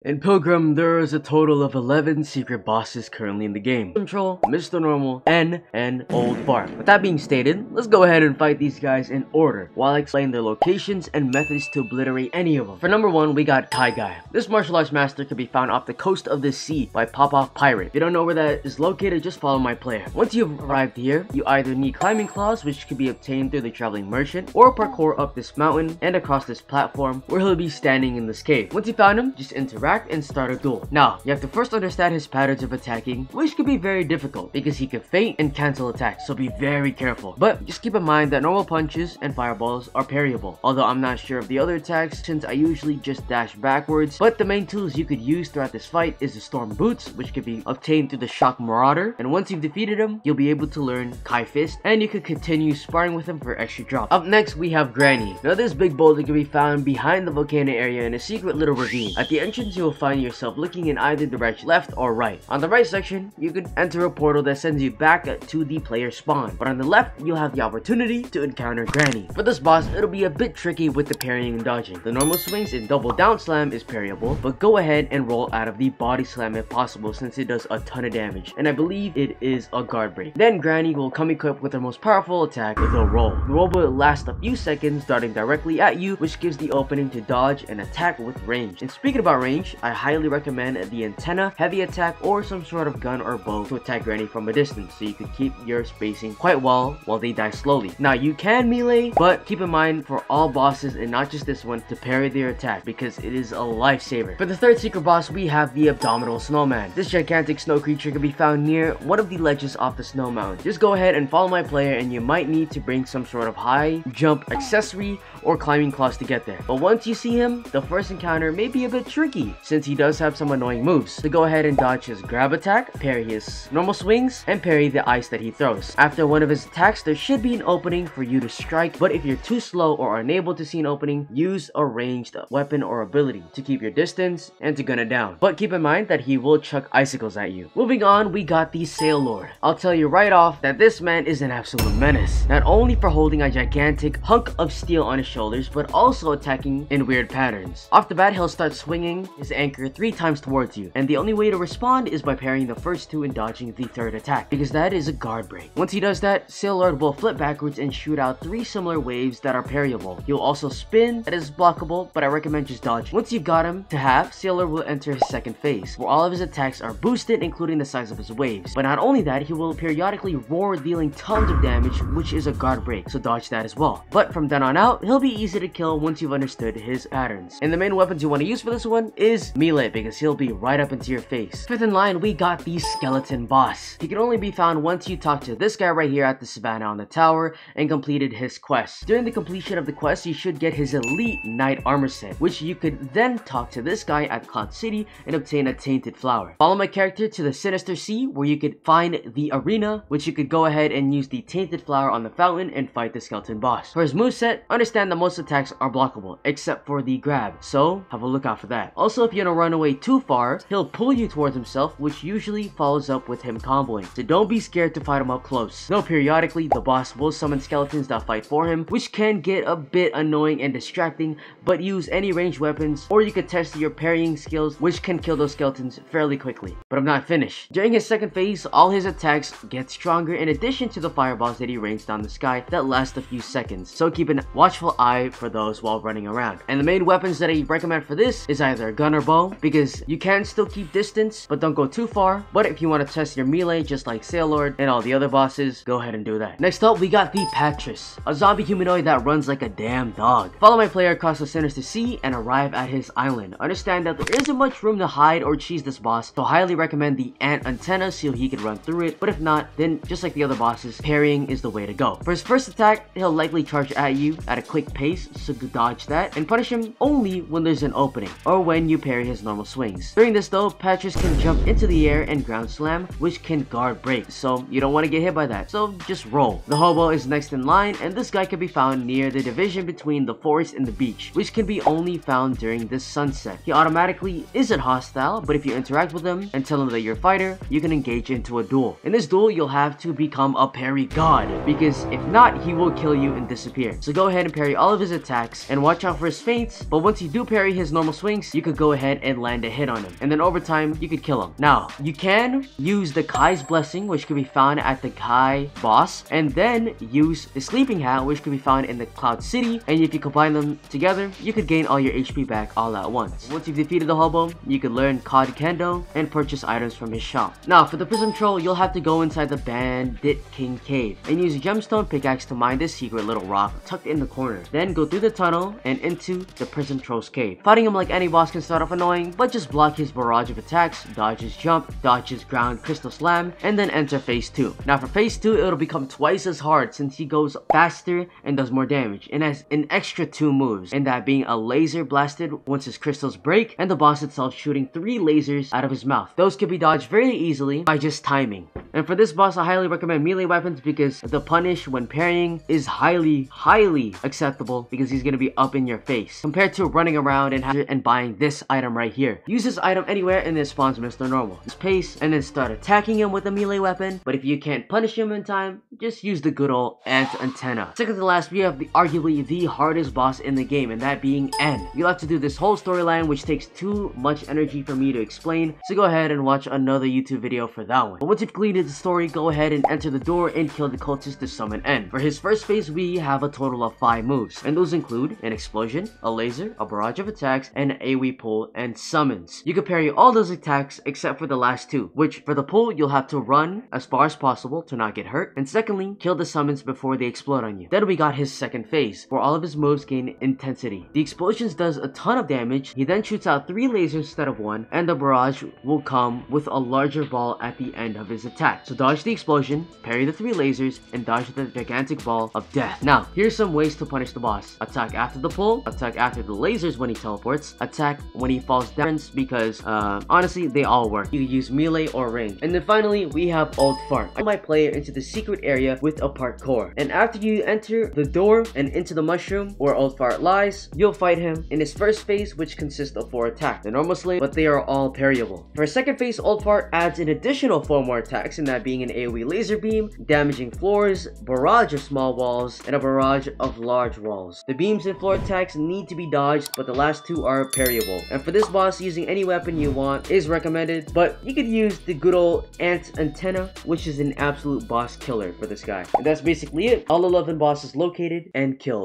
In Pilgrim, there is a total of 11 secret bosses currently in the game. Control, Mr. Normal, N, and Old Bart. With that being stated, let's go ahead and fight these guys in order, while I explain their locations and methods to obliterate any of them. For number 1, we got Kai Guy. This martial arts master can be found off the coast of the sea by Pop-Off Pirate. If you don't know where that is located, just follow my player. Once you've arrived here, you either need climbing claws, which can be obtained through the traveling merchant, or parkour up this mountain and across this platform where he'll be standing in this cave. Once you found him, just interact and start a duel. Now, you have to first understand his patterns of attacking, which can be very difficult because he can feint and cancel attacks, so be very careful. But just keep in mind that normal punches and fireballs are parryable, although I'm not sure of the other attacks since I usually just dash backwards. But the main tools you could use throughout this fight is the Storm Boots, which can be obtained through the Shock Marauder, and once you've defeated him, you'll be able to learn Kai Fist, and you could continue sparring with him for extra drops. Up next, we have Granny. Now, this big boulder can be found behind the volcano area in a secret little ravine. At the entrance, you will find yourself looking in either direction, left or right. On the right section, you could enter a portal that sends you back to the player spawn, but on the left, you'll have the opportunity to encounter Granny. For this boss, it'll be a bit tricky with the parrying and dodging. The normal swings and double down slam is parryable, but go ahead and roll out of the body slam if possible since it does a ton of damage, and I believe it is a guard break. Then Granny will come equipped with her most powerful attack, the roll. The roll will last a few seconds, darting directly at you, which gives the opening to dodge and attack with range. And speaking about range, I highly recommend the antenna, heavy attack, or some sort of gun or bow to attack Granny from a distance, so you can keep your spacing quite well while they die slowly. Now, you can melee, but keep in mind for all bosses and not just this one to parry their attack because it is a lifesaver. For the third secret boss, we have the Abdominal Snowman. This gigantic snow creature can be found near one of the ledges off the snow mountain. Just go ahead and follow my player, and you might need to bring some sort of high jump accessory or climbing claws to get there. But once you see him, the first encounter may be a bit tricky since he does have some annoying moves. So go ahead and dodge his grab attack, parry his normal swings, and parry the ice that he throws. After one of his attacks, there should be an opening for you to strike, but if you're too slow or unable to see an opening, use a ranged weapon or ability to keep your distance and to gun it down. But keep in mind that he will chuck icicles at you. Moving on, we got the Sail Lord. I'll tell you right off that this man is an absolute menace, not only for holding a gigantic hunk of steel on his shoulders, but also attacking in weird patterns. Off the bat, he'll start swinging his anchor 3 times towards you, and the only way to respond is by parrying the first 2 and dodging the third attack, because that is a guard break. Once he does that, Sail Lord will flip backwards and shoot out 3 similar waves that are parryable. He'll also spin, that is blockable, but I recommend just dodging. Once you've got him to half, Sail Lord will enter his second phase, where all of his attacks are boosted, including the size of his waves. But not only that, he will periodically roar, dealing tons of damage, which is a guard break, so dodge that as well. But from then on out, he'll be easy to kill once you've understood his patterns. And the main weapons you want to use for this one is melee, because he'll be right up into your face. Fifth in line, we got the Skeleton Boss. He can only be found once you talk to this guy right here at the savannah on the tower and completed his quest. During the completion of the quest, you should get his elite knight armor set, which you could then talk to this guy at Cloud City and obtain a tainted flower. Follow my character to the Sinister Sea, where you could find the arena, which you could go ahead and use the tainted flower on the fountain and fight the skeleton boss. For his moveset, understand that most attacks are blockable except for the grab, so have a look out for that. Also, if you don't run away too far, he'll pull you towards himself, which usually follows up with him comboing, so don't be scared to fight him up close. Though periodically, the boss will summon skeletons that fight for him, which can get a bit annoying and distracting, but use any ranged weapons, or you could test your parrying skills, which can kill those skeletons fairly quickly. But I'm not finished. During his second phase, all his attacks get stronger in addition to the fireballs that he rains down the sky that last a few seconds, so keep an watchful eye for those while running around. And the main weapons that I recommend for this is either a gun or bow, because you can still keep distance, but don't go too far. But if you want to test your melee just like Sail Lord and all the other bosses, go ahead and do that. Next up, we got the Patras, a zombie humanoid that runs like a damn dog. Follow my player across the Sinister Sea and arrive at his island. Understand that there isn't much room to hide or cheese this boss, so highly recommend the ant antenna so he can run through it, but if not, then just like the other bosses, parrying is the way to go. For his first attack, he'll likely charge at you at a quick pace, so dodge that, and punish him only when there's an opening, or when you parry his normal swings. During this though, Patras can jump into the air and ground slam, which can guard break, so you don't want to get hit by that, so just roll. The Hobo is next in line, and this guy can be found near the division between the forest and the beach, which can be only found during the sunset. He automatically isn't hostile, but if you interact with him and tell him that you're a fighter, you can engage into a duel. In this duel, you'll have to become a parry god, because if not, he will kill you and disappear. So go ahead and parry all of his attacks, and watch out for his feints, but once you do parry his normal swings, you could go go ahead and land a hit on him. And then over time, you could kill him. Now, you can use the Kai's Blessing, which can be found at the Kai boss, and then use the Sleeping Hat, which can be found in the Cloud City. And if you combine them together, you could gain all your HP back all at once. Once you've defeated the hobo, you could learn Cod Kendo and purchase items from his shop. Now, for the Prism Troll, you'll have to go inside the Bandit King Cave and use a gemstone pickaxe to mine this secret little rock tucked in the corner. Then go through the tunnel and into the Prism Troll's cave. Fighting him like any boss can start off annoying, but just block his barrage of attacks, dodge his jump, dodge his ground crystal slam, and then enter phase 2. Now for phase 2, it'll become twice as hard since he goes faster and does more damage, and has an extra 2 moves, and that being a laser blasted once his crystals break, and the boss itself shooting 3 lasers out of his mouth. Those can be dodged very easily by just timing. And for this boss, I highly recommend melee weapons because the punish when parrying is highly acceptable because he's going to be up in your face compared to running around and buying this item right here. Use this item anywhere and it spawns Mr. Normal. Just pace and then start attacking him with a melee weapon, but if you can't punish him in time, just use the good old ant antenna. Second to last, we have arguably the hardest boss in the game, and that being N. You'll have to do this whole storyline, which takes too much energy for me to explain, so go ahead and watch another YouTube video for that one. But once you've completed the story, go ahead and enter the door and kill the cultist to summon N. For his first phase, we have a total of 5 moves, and those include an explosion, a laser, a barrage of attacks, and an AoE pull and summons. You can parry all those attacks except for the last 2, which for the pull, you'll have to run as far as possible to not get hurt, and secondly, kill the summons before they explode on you. Then we got his second phase, where all of his moves gain intensity. The explosions does a ton of damage. He then shoots out 3 lasers instead of 1, and the barrage will come with a larger ball at the end of his attack. So dodge the explosion, parry the 3 lasers, and dodge the gigantic ball of death. Now, here's some ways to punish the boss. Attack after the pull, attack after the lasers when he teleports, attack when he falls down, because honestly, they all work. You can use melee or range. And then finally, we have Old Fart. I might player into the secret area with a parkour. And after you enter the door and into the mushroom where Old Fart lies, you'll fight him in his first phase, which consists of 4 attacks. The normal slate, but they are all parryable. For a second phase, Old Fart adds an additional 4 more attacks, and that being an AoE laser beam, damaging floors, barrage of small walls, and a barrage of large walls. The beams and floor attacks need to be dodged, but the last 2 are parryable. And for this boss, using any weapon you want is recommended, but you could use the good old ant antenna, which is an absolute boss killer for this guy. And that's basically it. All 11 bosses located and killed.